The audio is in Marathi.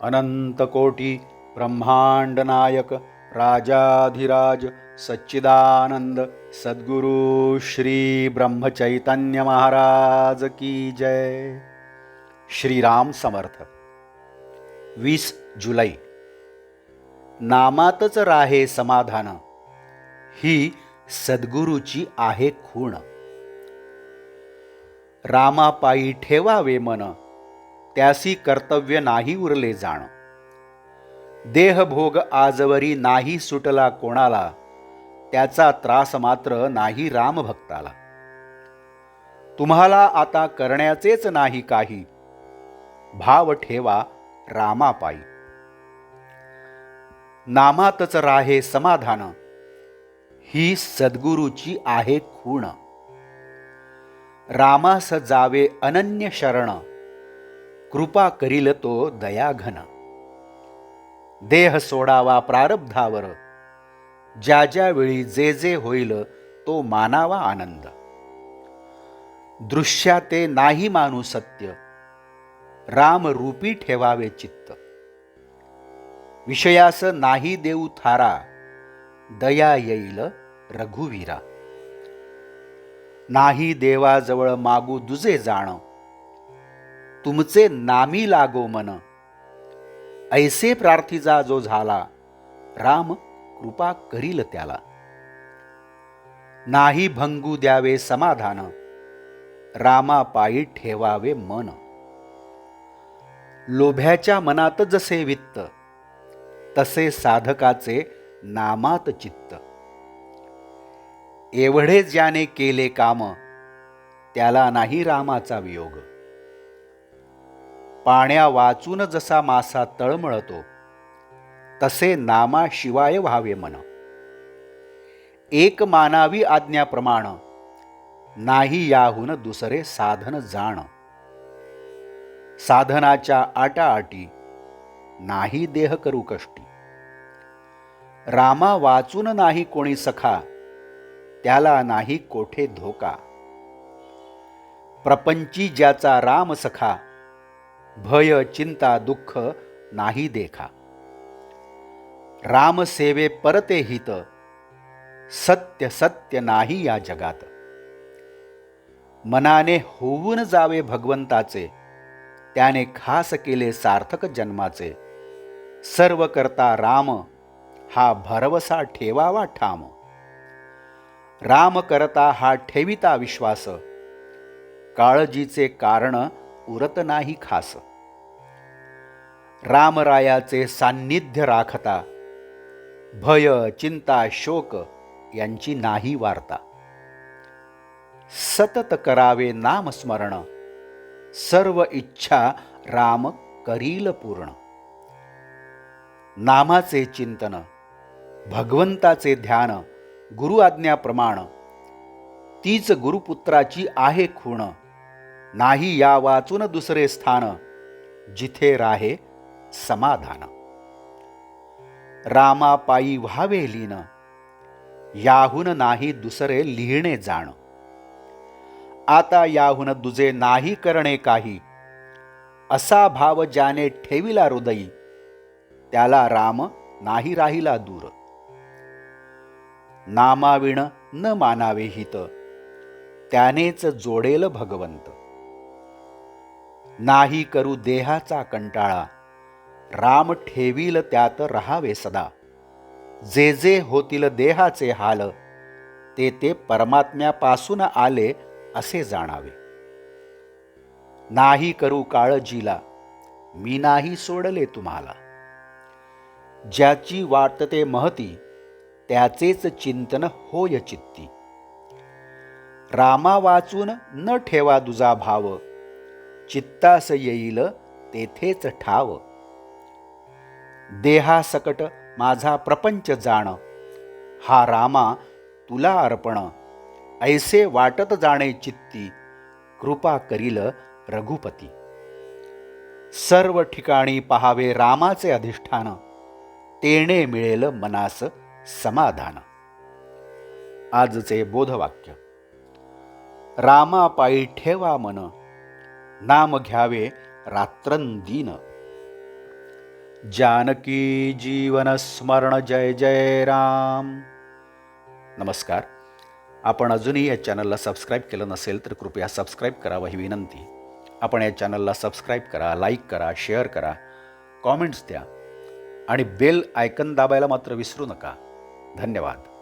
अनंतकोटी ब्रह्मांड नायक राजाधिराज सच्चिदानंद सद्गुरु श्री ब्रह्मचैतन्य महाराज की जय. श्रीराम समर्थ. 20 जुलै. नामातच राहे समाधान, ही सद्गुरूची आहे खूण. रामापायी ठेवावे मन, त्यासी कर्तव्य नाही उरले जाण. देहभोग आजवरी नाही सुटला कोणाला, त्याचा त्रास मात्र नाही रामभक्ताला. तुम्हाला आता करण्याचेच नाही काही, भाव ठेवा रामापायी. नामातच राहे समाधान, ही सद्गुरूची आहे खूण. रामास जावे अनन्य शरण, कृपा करील तो दयाघन. देह सोडावा प्रारब्धावर, ज्या ज्या वेळी जे जे होईल तो मानावा आनंद. दृश्याते नाही मानू सत्य, राम रूपी ठेवावे चित्त. विषयास नाही देऊ थारा, दया येईल रघुवीरा. नाही देवाजवळ मागू दुजे जाण, तुमचे नामी लागो मन. ऐसे प्रार्थीजा जो झाला, राम कृपा करील त्याला. नाही भंगू द्यावे समाधान, रामापायी ठेवावे मन. लोभ्याच्या मनात जसे वित्त, तसे साधकाचे नामात चित्त. एवढे ज्याने केले काम, त्याला नाही रामाचा वियोग. पाण्या वाचून जसा मासा तळमळतो, तसे नामाशिवाय व्हावे मन. एक मानावी आज्ञाप्रमाण, नाही याहून दुसरे साधन जाण. साधनाच्या आटाआटी, नाही देह करू कष्टी. रामा वाचून नाही कोणी सखा, त्याला नाही कोठे धोका. प्रपंची ज्याचा राम सखा, भय चिंता दुःख नाही देखा. राम सेवे परते हित, सत्य सत्य नाही या जगात. मनाने होऊन जावे भगवंताचे, त्याने खास केले सार्थक जन्माचे. सर्व करता राम, हा भरवसा ठेवावा ठाम. राम करता हा ठेविता विश्वास, काळजीचे कारण उरत नाही खास. रामरायाचे सान्निध्य राखता, भय चिंता शोक यांची नाही वार्ता. सतत करावे नामस्मरण, सर्व इच्छा राम करील पूर्ण. नामाचे चिंतन, भगवंताचे ध्यान, गुरु आज्ञाप्रमाण. तीच गुरुपुत्राची आहे खूण, नाही या वाचून दुसरे स्थान. जिथे राहे समाधान, रामापायी व्हावे लीन. याहून नाही दुसरे लिहिणे जाण. आता याहून दुजे नाही करणे काही, असा भाव ज्याने ठेविला हृदयी. त्याला राम नाही राहिला दूर. नामाविण न मानावे हित, त्यानेच जोडेल भगवंत. नाही करू देहाचा कंटाळा, राम ठेवील त्यात राहावे सदा. जे जे होतील देहाचे हाल, ते ते परमात्म्यापासून आले असे जाणावे. नाही करू काळजीला, मी नाही सोडले तुम्हाला. ज्याची वाटते महती, त्याचेच चिंतन होय चित्ती. रामा वाचून न ठेवा दुजा भाव, चित्तास येईल तेथेच ठाव. देहासकट माझा प्रपंच जाण, हा रामा तुला अर्पण. ऐसे वाटत जाणे चित्ती, कृपा करील रघुपती. सर्व ठिकाणी पहावे रामाचे अधिष्ठान, तेणे मिळेल मनास समाधान. आजचे बोधवाक्य. रामापायी ठेवा मन, नाम घ्यावे रात्रंदिन. जानकी जीवन स्मरण जय जय राम. नमस्कार. आपण अजूनही या चॅनलला सबस्क्राईब केलं नसेल तर कृपया सबस्क्राईब करावं ही विनंती. आपण या चॅनलला सबस्क्राईब करा, लाईक करा, शेअर करा, कॉमेंट्स द्या आणि बेल आयकन दाबायला मात्र विसरू नका. धन्यवाद.